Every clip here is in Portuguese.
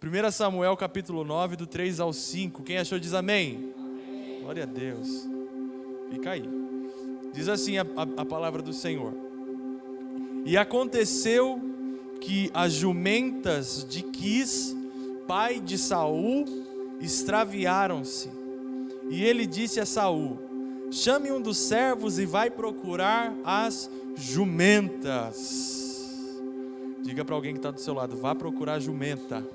1 Samuel capítulo 9, do 3 ao 5. Quem achou diz amém. Amém. Glória a Deus. Fica aí. Diz assim a palavra do Senhor. E aconteceu que as jumentas de Quis, pai de Saul, extraviaram-se. E ele disse a Saul: chame um dos servos e vai procurar as jumentas. Diga para alguém que está do seu lado: vá procurar a jumenta.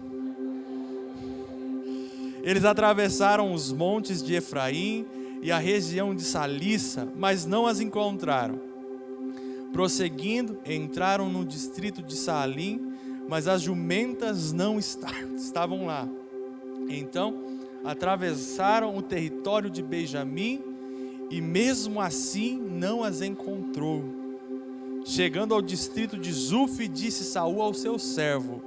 Eles atravessaram os montes de Efraim e a região de Salissa, mas não as encontraram. Prosseguindo, entraram no distrito de Saalim, mas as jumentas não estavam lá. Então, atravessaram o território de Benjamim e mesmo assim não as encontrou. Chegando ao distrito de Zuf, disse Saul ao seu servo: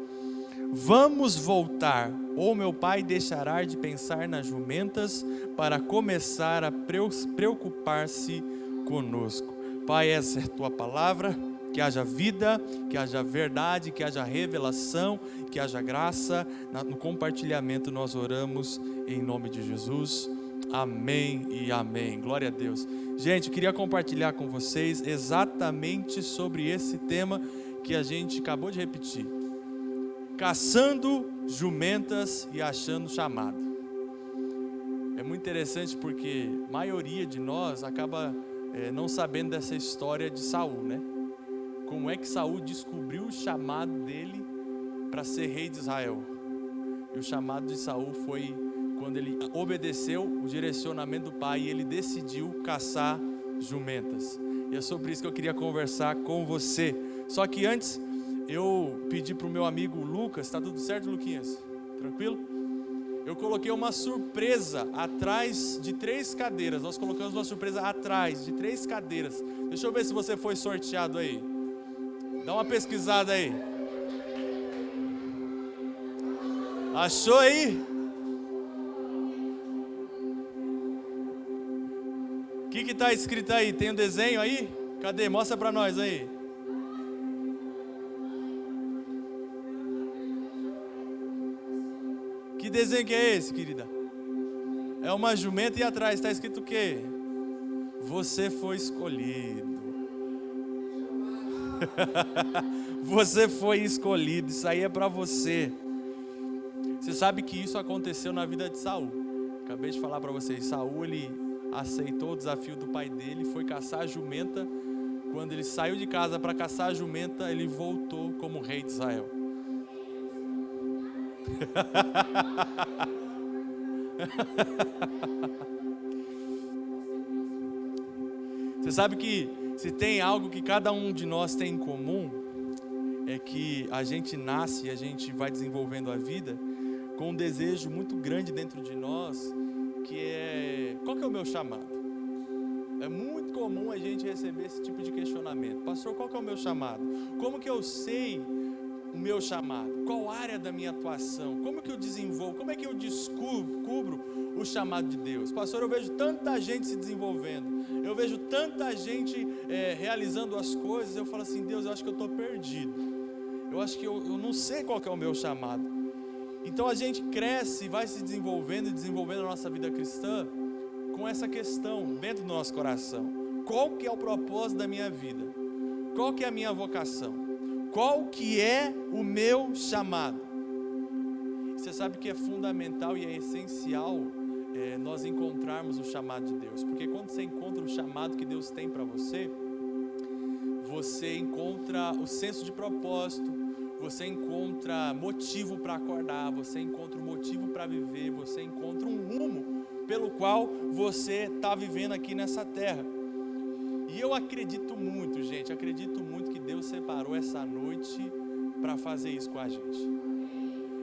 vamos voltar, ou meu pai deixará de pensar nas jumentas para começar a preocupar-se conosco. Pai, essa é a tua palavra, que haja vida, que haja verdade, que haja revelação, que haja graça. No compartilhamento nós oramos em nome de Jesus. Amém e amém. Glória a Deus. Gente, eu queria compartilhar com vocês exatamente sobre esse tema que a gente acabou de repetir: caçando jumentas e achando chamado. É muito interessante porque a maioria de nós acaba não sabendo dessa história de Saul, né? Como é que Saul descobriu o chamado dele para ser rei de Israel? E o chamado de Saul foi quando ele obedeceu o direcionamento do pai e ele decidiu caçar jumentas. E é sobre isso que eu queria conversar com você. Só que antes, eu pedi para o meu amigo Lucas. Tá tudo certo, Luquinhas? Tranquilo? Eu coloquei uma surpresa atrás de 3 cadeiras. Nós colocamos uma surpresa atrás de 3 cadeiras. Deixa eu ver se você foi sorteado aí. Dá uma pesquisada aí. Achou aí? O que está escrito aí? Tem um desenho aí? Cadê? Mostra para nós aí. Que desenho que é esse, querida? É uma jumenta e atrás está escrito o quê? Você foi escolhido. Você foi escolhido. Isso aí é para você. Você sabe que isso aconteceu na vida de Saul. Acabei de falar para vocês. Saul, ele aceitou o desafio do pai dele, foi caçar a jumenta. Quando ele saiu de casa para caçar a jumenta, ele voltou como rei de Israel. Você sabe que se tem algo que cada um de nós tem em comum, é que a gente nasce e a gente vai desenvolvendo a vida com um desejo muito grande dentro de nós, que é: qual que é o meu chamado? É muito comum a gente receber esse tipo de questionamento: pastor, qual que é o meu chamado? Como que eu sei o meu chamado? Qual área da minha atuação? Como que eu desenvolvo? Como é que eu descubro o chamado de Deus? Pastor, eu vejo tanta gente se desenvolvendo, eu vejo tanta gente realizando as coisas. Eu falo assim: Deus, eu acho que eu estou perdido, eu acho que eu não sei qual que é o meu chamado. Então a gente cresce e vai se desenvolvendo e desenvolvendo a nossa vida cristã com essa questão dentro do nosso coração: qual que é o propósito da minha vida? Qual que é a minha vocação? Qual que é o meu chamado? Você sabe que é fundamental e é essencial nós encontrarmos o chamado de Deus. Porque quando você encontra o chamado que Deus tem para você, você encontra o senso de propósito, você encontra motivo para acordar, você encontra um motivo para viver, você encontra um rumo pelo qual você está vivendo aqui nessa terra. E eu acredito muito, gente, acredito muito que Deus separou essa noite para fazer isso com a gente.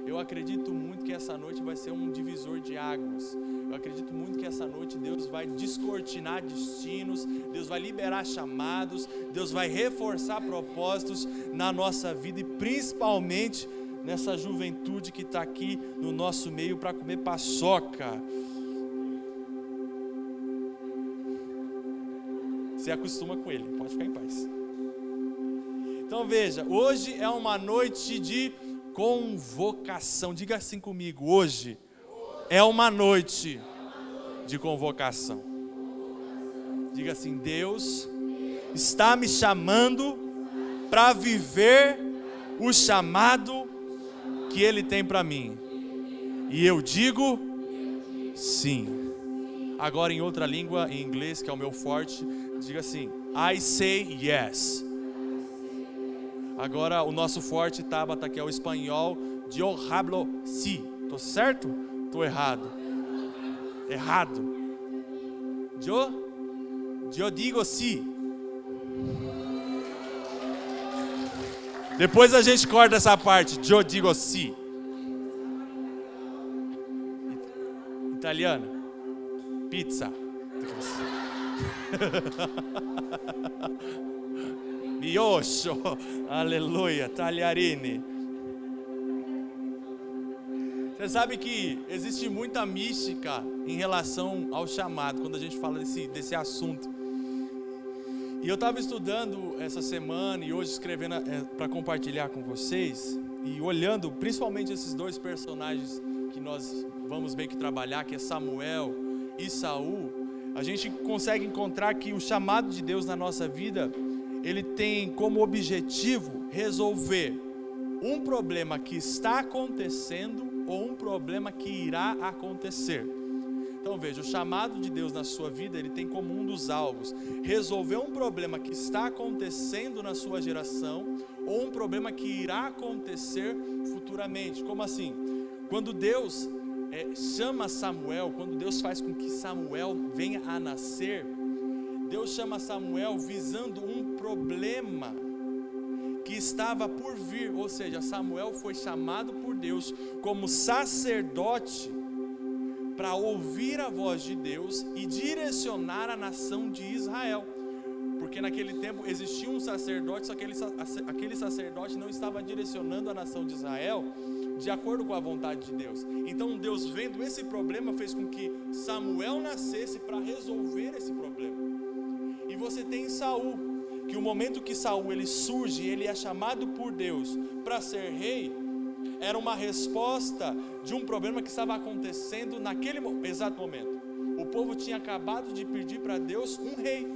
Eu acredito muito que essa noite vai ser um divisor de águas. Eu acredito muito que essa noite Deus vai descortinar destinos, Deus vai liberar chamados, Deus vai reforçar propósitos na nossa vida e principalmente nessa juventude que está aqui no nosso meio para comer paçoca. Você acostuma com ele, pode ficar em paz. Então veja, hoje é uma noite de convocação. Diga assim comigo: hoje é uma noite de convocação. Diga assim: Deus está me chamando para viver o chamado que Ele tem para mim. E eu digo sim. Agora em outra língua, em inglês, que é o meu forte, diga assim: I say yes. Agora o nosso forte, Tabata, que é o espanhol, yo hablo sí. Tô certo? Tô errado. Errado. Eu digo sí. Depois a gente corta essa parte. Eu digo sí. Italiana. Pizza. Miocho. Aleluia. Tagliarini. Você sabe que existe muita mística em relação ao chamado, quando a gente fala desse assunto. E eu estava estudando essa semana e hoje escrevendo para compartilhar com vocês, e olhando principalmente esses dois personagens que nós vamos meio que trabalhar, que é Samuel e Saul, a gente consegue encontrar que o chamado de Deus na nossa vida, ele tem como objetivo resolver um problema que está acontecendo ou um problema que irá acontecer. Então veja, o chamado de Deus na sua vida, ele tem como um dos alvos resolver um problema que está acontecendo na sua geração ou um problema que irá acontecer futuramente. Como assim? Quando Deus chama Samuel, quando Deus faz com que Samuel venha a nascer, Deus chama Samuel visando um problema que estava por vir, ou seja, Samuel foi chamado por Deus como sacerdote para ouvir a voz de Deus e direcionar a nação de Israel, porque naquele tempo existia um sacerdote, só que aquele sacerdote não estava direcionando a nação de Israel de acordo com a vontade de Deus. Então Deus, vendo esse problema, fez com que Samuel nascesse para resolver esse problema. E você tem Saul, que o momento que Saul ele surge, ele é chamado por Deus para ser rei, era uma resposta de um problema que estava acontecendo naquele exato momento. O povo tinha acabado de pedir para Deus um rei.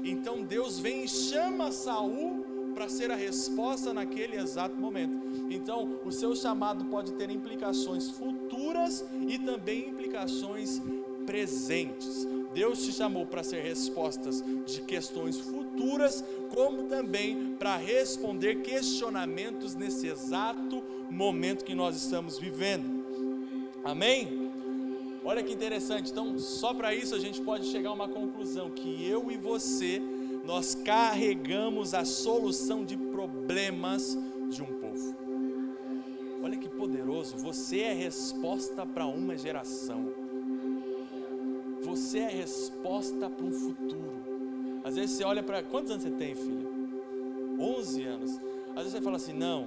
Então Deus vem e chama Saul para ser a resposta naquele exato momento. Então o seu chamado pode ter implicações futuras e também implicações presentes. Deus te chamou para ser respostas de questões futuras, como também para responder questionamentos nesse exato momento que nós estamos vivendo. Amém? Olha que interessante. Então, só para isso a gente pode chegar a uma conclusão, que eu e você, nós carregamos a solução de problemas de um povo. Olha que poderoso. Você é resposta para uma geração. Você é resposta para um futuro. Às vezes você olha para... Quantos anos você tem, filha? 11 anos. Às vezes você fala assim, não,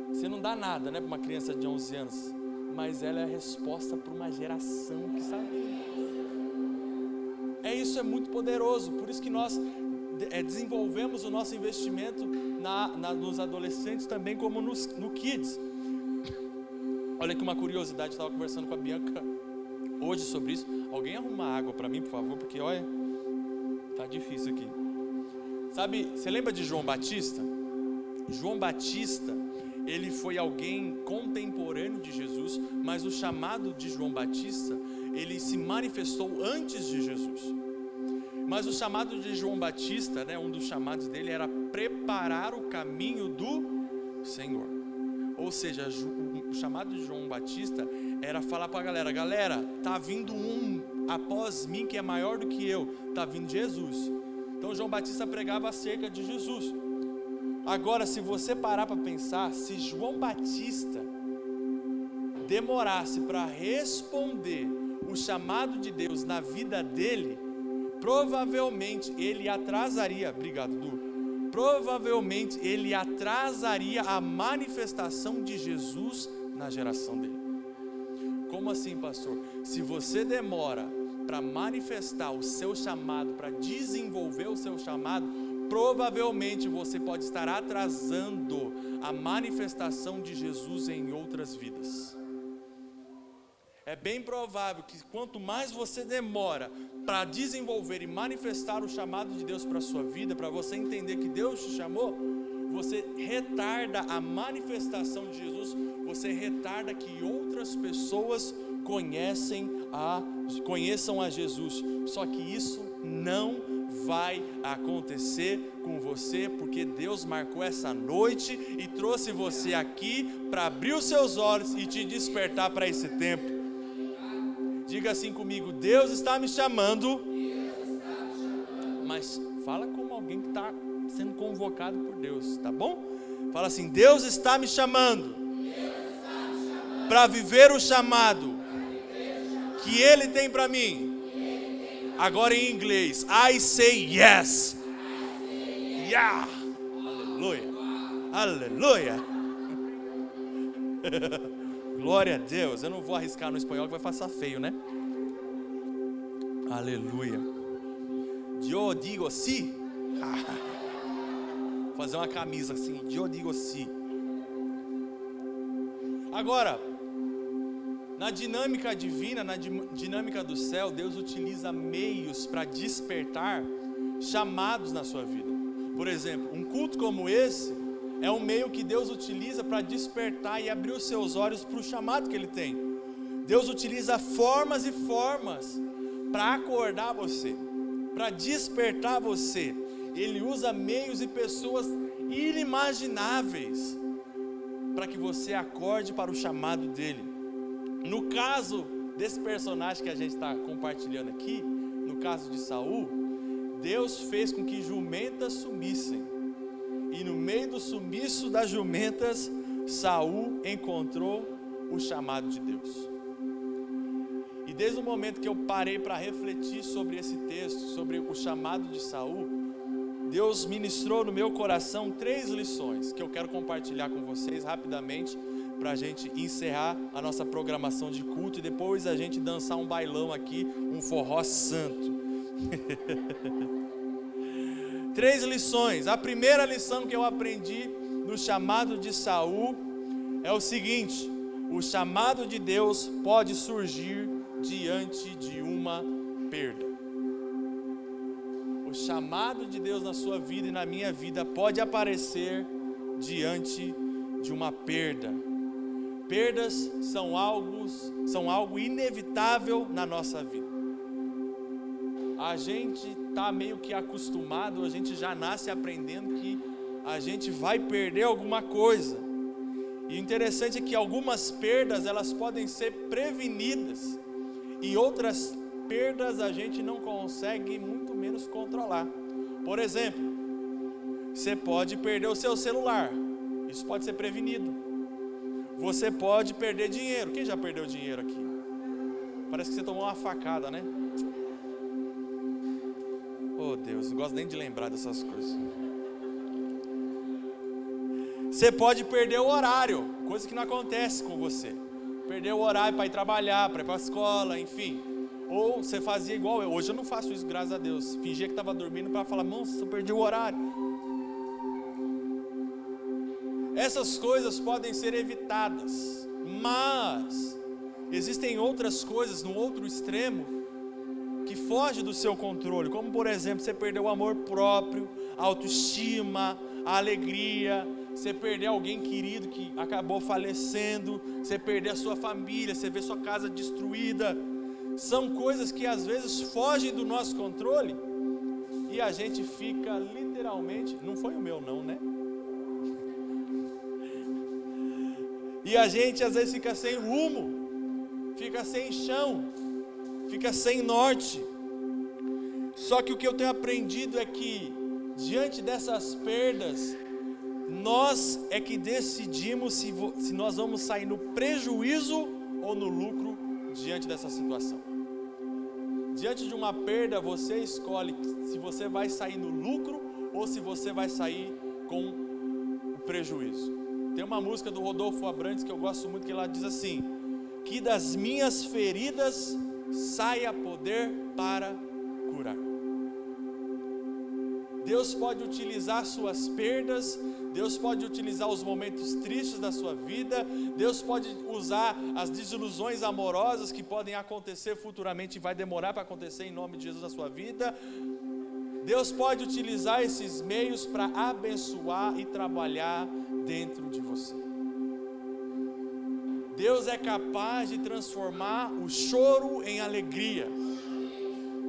você não dá nada, né, para uma criança de 11 anos. Mas ela é a resposta para uma geração que sabe. Isso é muito poderoso. Por isso que nós desenvolvemos o nosso investimento nos adolescentes também, como no Kids. Olha que uma curiosidade, eu estava conversando com a Bianca hoje sobre isso. Alguém arruma água para mim, por favor, porque olha, tá difícil aqui. Sabe, você lembra de João Batista? João Batista, ele foi alguém contemporâneo de Jesus, mas o chamado de João Batista, ele se manifestou antes de Jesus. Mas o chamado de João Batista, né, um dos chamados dele era preparar o caminho do Senhor. Ou seja, o chamado de João Batista era falar para a galera, tá vindo um após mim que é maior do que eu, tá vindo Jesus. Então João Batista pregava acerca de Jesus. Agora, se você parar para pensar, se João Batista demorasse para responder o chamado de Deus na vida dele, provavelmente ele atrasaria, obrigado Du, provavelmente ele atrasaria a manifestação de Jesus na geração dele. Como assim, pastor? Se você demora para manifestar o seu chamado, para desenvolver o seu chamado, provavelmente você pode estar atrasando a manifestação de Jesus em outras vidas. É bem provável que quanto mais você demora para desenvolver e manifestar o chamado de Deus para a sua vida, para você entender que Deus te chamou, você retarda a manifestação de Jesus, você retarda que outras pessoas conheçam a Jesus. Só que isso não vai acontecer com você, porque Deus marcou essa noite e trouxe você aqui para abrir os seus olhos e te despertar para esse tempo. Diga assim comigo: Deus está me chamando, mas fala como alguém que está sendo convocado por Deus, tá bom? Fala assim: Deus está me chamando para viver o chamado que Ele tem para mim. Agora em inglês: I say yes. Yeah. Aleluia. Aleluia. Glória a Deus. Eu não vou arriscar no espanhol que vai passar feio, né? Aleluia. Eu digo sim. Vou fazer uma camisa assim. Eu digo sim. Agora, na dinâmica divina, na dinâmica do céu, Deus utiliza meios para despertar chamados na sua vida. Por exemplo, um culto como esse é um meio que Deus utiliza para despertar e abrir os seus olhos para o chamado que Ele tem. Deus utiliza formas e formas para acordar você, para despertar você. Ele usa meios e pessoas inimagináveis para que você acorde para o chamado dEle. No caso desse personagem que a gente está compartilhando aqui, no caso de Saul, Deus fez com que jumentas sumissem. E no meio do sumiço das jumentas, Saul encontrou o chamado de Deus. E desde o momento que eu parei para refletir sobre esse texto, sobre o chamado de Saul, Deus ministrou no meu coração 3 lições que eu quero compartilhar com vocês rapidamente, para a gente encerrar a nossa programação de culto e depois a gente dançar um bailão aqui, um forró santo. 3 lições. A primeira lição que eu aprendi no chamado de Saul é o seguinte: o chamado de Deus pode surgir diante de uma perda. O chamado de Deus na sua vida e na minha vida pode aparecer diante de uma perda. Perdas são algo inevitável na nossa vida. A gente está meio que acostumado, a gente já nasce aprendendo que a gente vai perder alguma coisa. E o interessante é que algumas perdas elas podem ser prevenidas e outras perdas a gente não consegue muito menos controlar. Por exemplo, você pode perder o seu celular, isso pode ser prevenido. Você pode perder dinheiro. Quem já perdeu dinheiro aqui? Parece que você tomou uma facada, né? Oh Deus, não gosto nem de lembrar dessas coisas. Você pode perder o horário, coisa que não acontece com você. Perder o horário para ir trabalhar, para ir para a escola, enfim. Ou você fazia igual eu. Hoje eu não faço isso, graças a Deus. Fingia que estava dormindo para falar: nossa, eu perdi o horário. Essas coisas podem ser evitadas, mas existem outras coisas no outro extremo que fogem do seu controle, como por exemplo, você perder o amor próprio, a autoestima, a alegria, você perder alguém querido que acabou falecendo, você perder a sua família, você ver sua casa destruída. São coisas que às vezes fogem do nosso controle e a gente fica literalmente, não foi o meu não, né? E a gente às vezes fica sem rumo, fica sem chão, fica sem norte. Só que o que eu tenho aprendido é que diante dessas perdas, nós é que decidimos se nós vamos sair no prejuízo ou no lucro diante dessa situação. Diante de uma perda, você escolhe se você vai sair no lucro ou se você vai sair com o prejuízo. Tem uma música do Rodolfo Abrantes que eu gosto muito, que ela diz assim: que das minhas feridas saia poder para curar. Deus pode utilizar suas perdas, Deus pode utilizar os momentos tristes da sua vida, Deus pode usar as desilusões amorosas que podem acontecer futuramente e vai demorar para acontecer em nome de Jesus na sua vida. Deus pode utilizar esses meios para abençoar e trabalhar dentro de você. Deus é capaz de transformar o choro em alegria.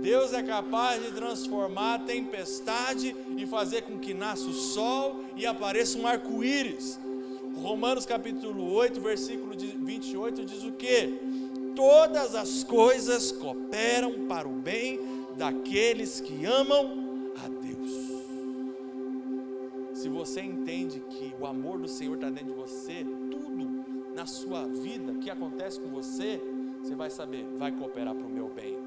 Deus é capaz de transformar a tempestade e fazer com que nasça o sol e apareça um arco-íris. Romanos capítulo 8, versículo 28 diz o quê? Todas as coisas cooperam para o bem daqueles que amam a Deus. Se você entende que o amor do Senhor está dentro de você, tudo na sua vida que acontece com você, você vai saber, vai cooperar para o meu bem.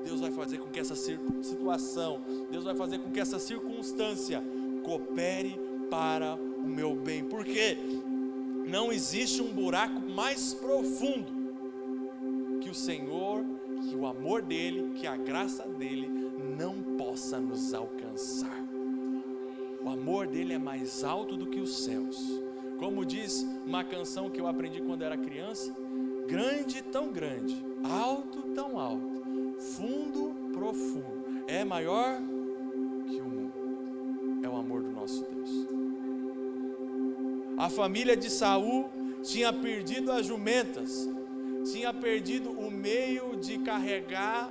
Deus vai fazer com que essa situação, Deus vai fazer com que essa circunstância coopere para o meu bem, porque não existe um buraco mais profundo que o Senhor, que o amor dEle, que a graça dEle não possa nos alcançar. O amor dEle é mais alto do que os céus. Como diz uma canção que eu aprendi quando era criança: grande, tão grande, alto, tão alto, fundo, profundo, é maior que o mundo. É o amor do nosso Deus. A família de Saul tinha perdido as jumentas, tinha perdido o meio de carregar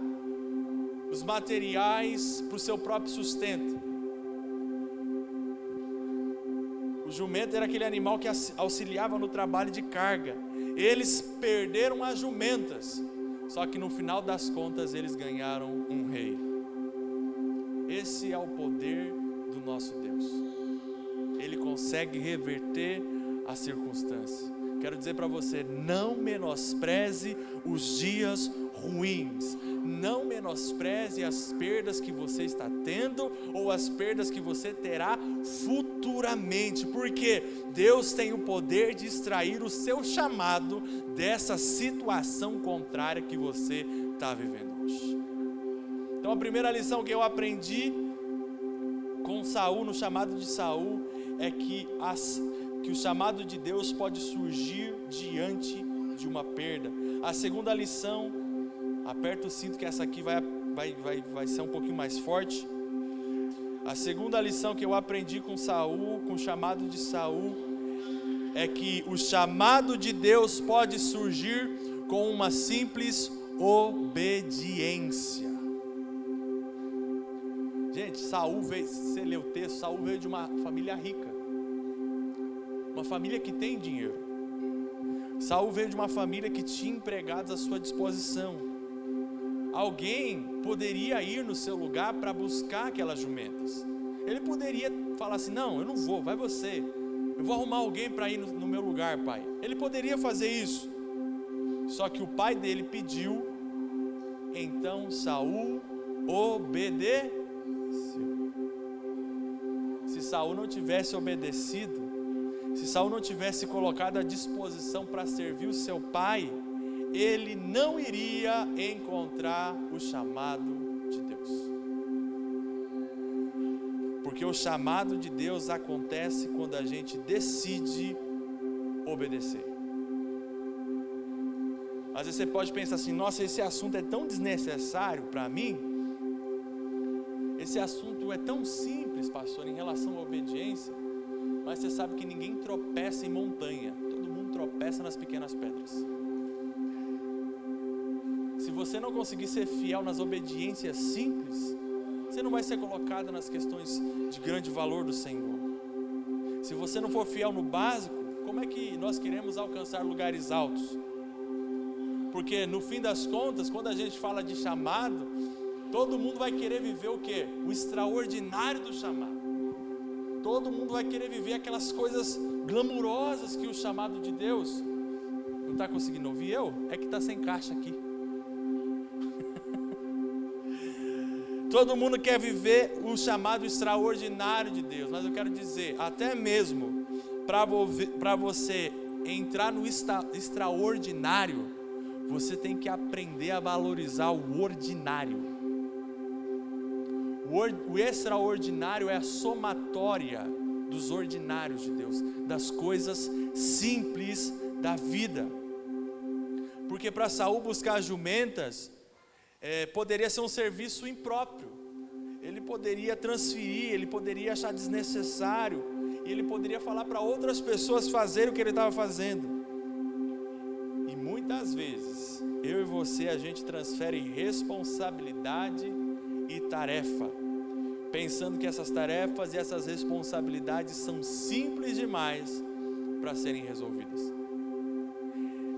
os materiais para o seu próprio sustento. O jumento era aquele animal que auxiliava no trabalho de carga. Eles perderam as jumentas, só que no final das contas eles ganharam um rei. Esse é o poder do nosso Deus. Ele consegue reverter a circunstância. Quero dizer para você, não menospreze os dias ruins. Não menospreze as perdas que você está tendo ou as perdas que você terá futuramente, porque Deus tem o poder de extrair o seu chamado dessa situação contrária que você está vivendo hoje. Então a primeira lição que eu aprendi com Saul, no chamado de Saul, é que o chamado de Deus pode surgir diante de uma perda. A segunda lição, aperta o cinto que essa aqui vai ser um pouquinho mais forte. A segunda lição que eu aprendi com Saul, com o chamado de Saul, é que o chamado de Deus pode surgir com uma simples obediência. Gente, Saul veio, se você ler o texto, Saul veio de uma família rica, uma família que tem dinheiro. Saul veio de uma família que tinha empregados à sua disposição. Alguém poderia ir no seu lugar para buscar aquelas jumentas. Ele poderia falar assim: não, eu não vou, vai você, eu vou arrumar alguém para ir no meu lugar, pai. Ele poderia fazer isso, só que o pai dele pediu, então Saul obedeceu. Se Saul não tivesse obedecido, se Saul não tivesse colocado à disposição para servir o seu pai, ele não iria encontrar o chamado de Deus. Porque o chamado de Deus acontece quando a gente decide obedecer. Às vezes você pode pensar assim: nossa, esse assunto é tão desnecessário para mim. Esse assunto é tão simples, pastor, em relação à obediência. Mas você sabe que ninguém tropeça em montanha, todo mundo tropeça nas pequenas pedras. Se você não conseguir ser fiel nas obediências simples, você não vai ser colocado nas questões de grande valor do Senhor. Se você não for fiel no básico, como é que nós queremos alcançar lugares altos? Porque no fim das contas, quando a gente fala de chamado, todo mundo vai querer viver o quê? O extraordinário do chamado. Todo mundo vai querer viver aquelas coisas glamurosas que o chamado de Deus... Não está conseguindo ouvir eu? É que está sem caixa aqui. Todo mundo quer viver o chamado extraordinário de Deus. Mas eu quero dizer, até mesmo para você entrar no extraordinário, você tem que aprender a valorizar o ordinário. O extraordinário é a somatória dos ordinários de Deus, das coisas simples da vida. Porque para Saul buscar jumentas, poderia ser um serviço impróprio. Ele poderia transferir, ele poderia achar desnecessário, e ele poderia falar para outras pessoas fazerem o que ele estava fazendo. E muitas vezes, eu e você, a gente transfere responsabilidade e tarefa, pensando que essas tarefas e essas responsabilidades são simples demais para serem resolvidas.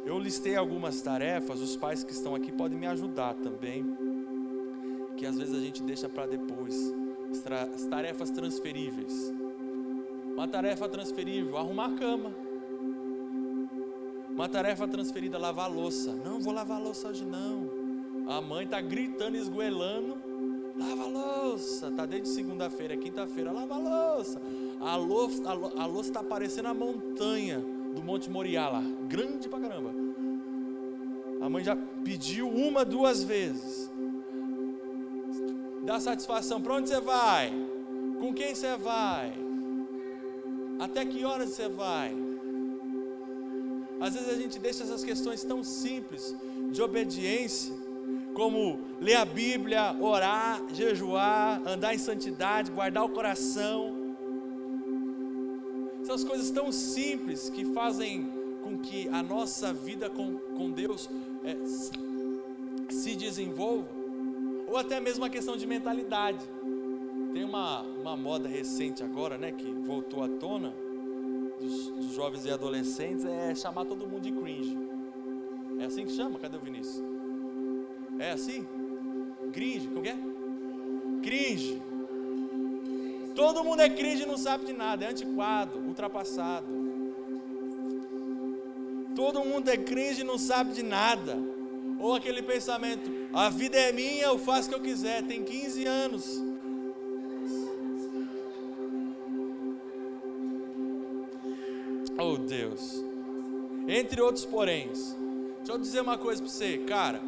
Eu listei algumas tarefas, os pais que estão aqui podem me ajudar também, que às vezes a gente deixa para depois. As tarefas transferíveis. Uma tarefa transferível, arrumar a cama. Uma tarefa transferida, lavar a louça. Não vou lavar a louça hoje não. A mãe está gritando, esgoelando. Lava a louça. Está desde segunda-feira, quinta-feira, lava a louça. A louça está parecendo a montanha do Monte Moriá lá, grande pra caramba. A mãe já pediu 1, 2 vezes. Dá satisfação. Para onde você vai? Com quem você vai? Até que horas você vai? Às vezes a gente deixa essas questões tão simples de obediência, como ler a Bíblia, orar, jejuar, andar em santidade, guardar o coração. São as coisas tão simples que fazem com que a nossa vida com Deus se desenvolva, ou até mesmo a questão de mentalidade. Tem uma moda recente agora, né, que voltou à tona, dos jovens e adolescentes, é chamar todo mundo de cringe. É assim que chama? Cadê o Vinícius? É assim? Cringe, como é? Cringe. Todo mundo é cringe e não sabe de nada, é antiquado, ultrapassado. Todo mundo é cringe e não sabe de nada. Ou aquele pensamento, a vida é minha, eu faço o que eu quiser, tem 15 anos. Oh Deus. Entre outros poréns. Deixa eu dizer uma coisa para você, cara.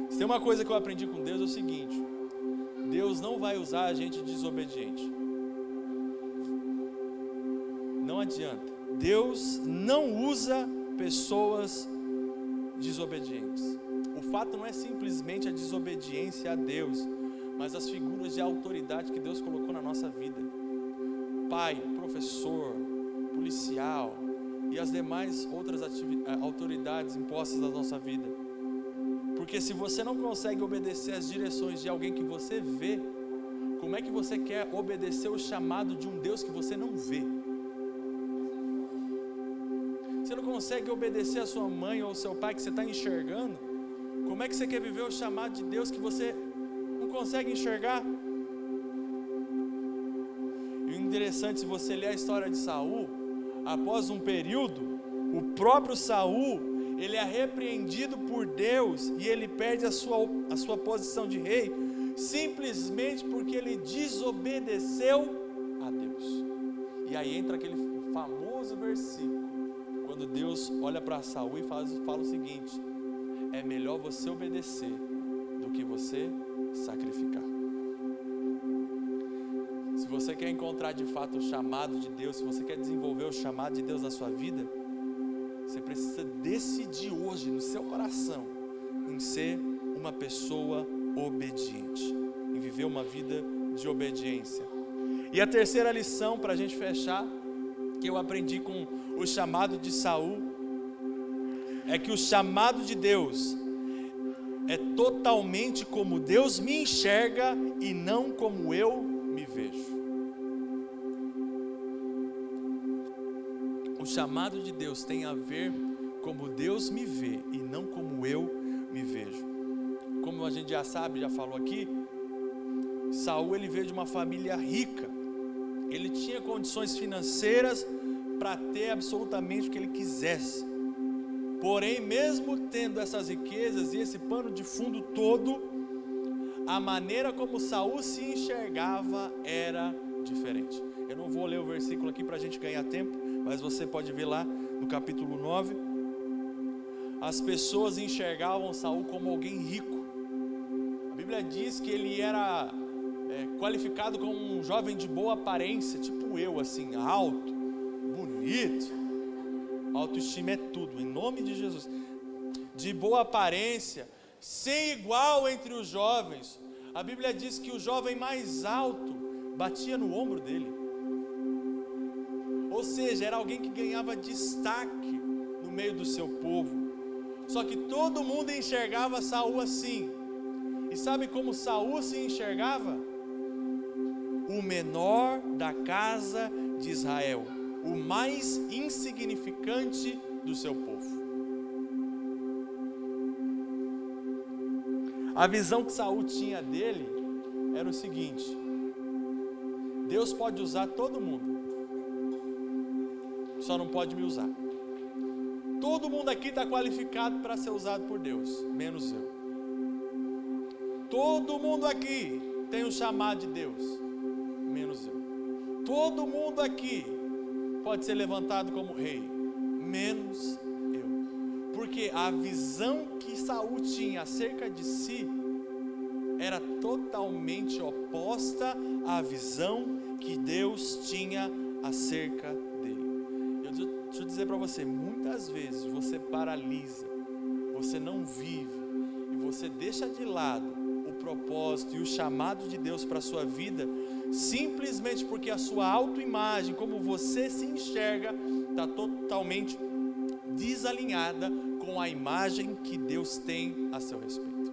Se tem uma coisa que eu aprendi com Deus é o seguinte: Deus não vai usar a gente desobediente. Não adianta. Deus não usa pessoas desobedientes. O fato não é simplesmente a desobediência a Deus, mas as figuras de autoridade que Deus colocou na nossa vida. Pai, professor, policial e as demais outras autoridades impostas na nossa vida. Porque se você não consegue obedecer às direções de alguém que você vê, como é que você quer obedecer o chamado de um Deus que você não vê? Você não consegue obedecer a sua mãe ou ao seu pai que você está enxergando? Como é que você quer viver o chamado de Deus que você não consegue enxergar? E o interessante, se você ler a história de Saul, após um período, o próprio Saul, ele é repreendido por Deus e ele perde a sua posição de rei, simplesmente porque ele desobedeceu a Deus. E aí entra aquele famoso versículo, quando Deus olha para Saul e fala o seguinte: é melhor você obedecer do que você sacrificar. Se você quer encontrar de fato o chamado de Deus, se você quer desenvolver o chamado de Deus na sua vida, você precisa decidir hoje no seu coração em ser uma pessoa obediente, em viver uma vida de obediência. E a terceira lição para a gente fechar, que eu aprendi com o chamado de Saul, é que o chamado de Deus é totalmente como Deus me enxerga e não como eu me vejo. O chamado de Deus tem a ver como Deus me vê e não como eu me vejo. Como a gente já sabe, já falou aqui, Saul ele veio de uma família rica. Ele tinha condições financeiras para ter absolutamente o que ele quisesse. Porém, mesmo tendo essas riquezas e esse pano de fundo todo, a maneira como Saul se enxergava era diferente. Eu não vou ler o versículo aqui para a gente ganhar tempo, mas você pode ver lá no capítulo 9. As pessoas enxergavam Saul como alguém rico. A Bíblia diz que ele era qualificado como um jovem de boa aparência, tipo eu, assim, alto, bonito. Autoestima é tudo, em nome de Jesus. De boa aparência, sem igual entre os jovens. A Bíblia diz que o jovem mais alto batia no ombro dele. Ou seja, era alguém que ganhava destaque no meio do seu povo. Só que todo mundo enxergava Saul assim. E sabe como Saul se enxergava? O menor da casa de Israel, o mais insignificante do seu povo. A visão que Saul tinha dele era o seguinte: Deus pode usar todo mundo, só não pode me usar. Todo mundo aqui está qualificado para ser usado por Deus, menos eu. Todo mundo aqui tem o chamado de Deus, menos eu. Todo mundo aqui pode ser levantado como rei, menos eu. Porque a visão que Saul tinha acerca de si era totalmente oposta à visão que Deus tinha acerca dele. Deixa eu dizer para você, muitas vezes você paralisa, você não vive e você deixa de lado o propósito e o chamado de Deus para a sua vida, simplesmente porque a sua autoimagem, como você se enxerga, está totalmente desalinhada com a imagem que Deus tem a seu respeito.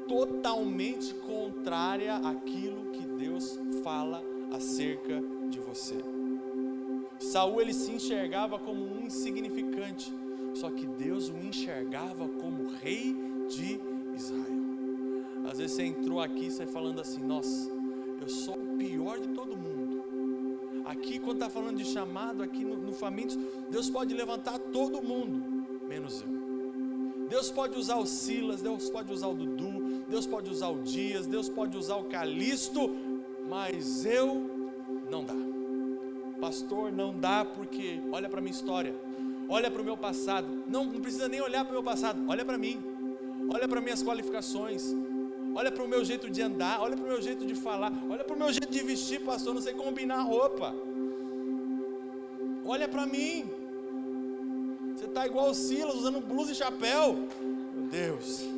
Totalmente contrária àquilo que Deus fala acerca de você. Saul, ele se enxergava como um insignificante, só que Deus o enxergava como rei de Israel. Às vezes você entrou aqui, você falando assim: nossa, eu sou o pior de todo mundo. Aqui, quando está falando de chamado, aqui no Famintos, Deus pode levantar todo mundo, menos eu. Deus pode usar o Silas, Deus pode usar o Dudu, Deus pode usar o Dias, Deus pode usar o Calixto, mas eu não dá. Pastor, não dá, porque olha para a minha história, olha para o meu passado. Não precisa nem olhar para o meu passado, olha para mim, olha para minhas qualificações, olha para o meu jeito de andar, olha para o meu jeito de falar, olha para o meu jeito de vestir, pastor, não sei combinar roupa. Olha para mim, você está igual o Silas, usando blusa e chapéu. Meu Deus.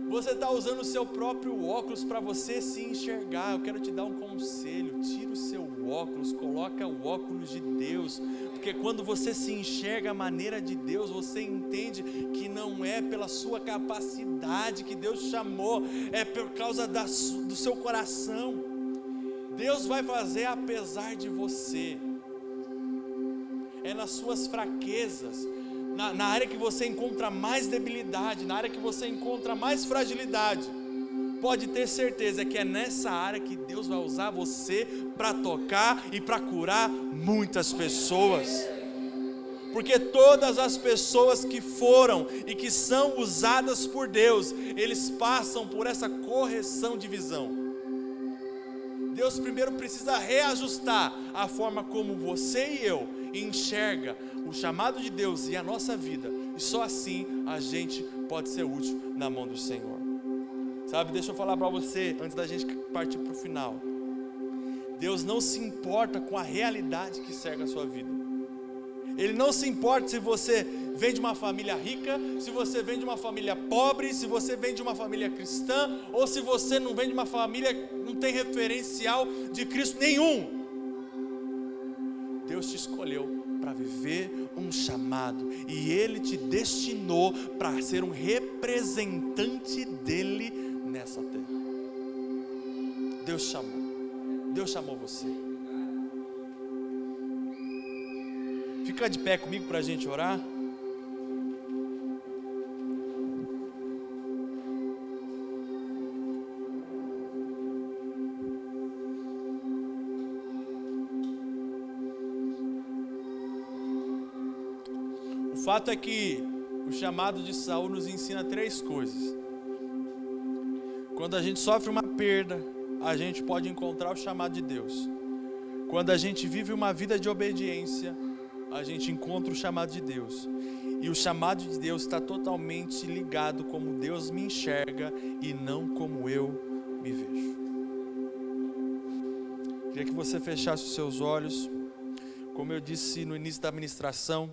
Você está usando o seu próprio óculos para você se enxergar. Eu quero te dar um conselho: tira o seu óculos, coloca o óculos de Deus, porque quando você se enxerga a maneira de Deus, você entende que não é pela sua capacidade que Deus te chamou, é por causa do seu coração. Deus vai fazer apesar de você, é nas suas fraquezas, na área que você encontra mais debilidade, na área que você encontra mais fragilidade. Pode ter certeza que é nessa área que Deus vai usar você para tocar e para curar muitas pessoas. Porque todas as pessoas que foram e que são usadas por Deus, eles passam por essa correção de visão. Deus primeiro precisa reajustar a forma como você e eu enxerga o chamado de Deus e a nossa vida, e só assim a gente pode ser útil na mão do Senhor. Sabe, deixa eu falar para você, antes da gente partir para o final. Deus não se importa com a realidade que cerca a sua vida. Ele não se importa se você vem de uma família rica, se você vem de uma família pobre, se você vem de uma família cristã, ou se você não vem de uma família, não tem referencial de Cristo nenhum. Deus te escolheu para viver um chamado, e Ele te destinou para ser um representante dEle nessa terra. Deus chamou você. Fica de pé comigo para a gente orar. O fato é que o chamado de Saul nos ensina 3 coisas. Quando a gente sofre uma perda, a gente pode encontrar o chamado de Deus. Quando a gente vive uma vida de obediência, a gente encontra o chamado de Deus. E o chamado de Deus está totalmente ligado como Deus me enxerga e não como eu me vejo. Queria que você fechasse os seus olhos. Como eu disse no início da ministração,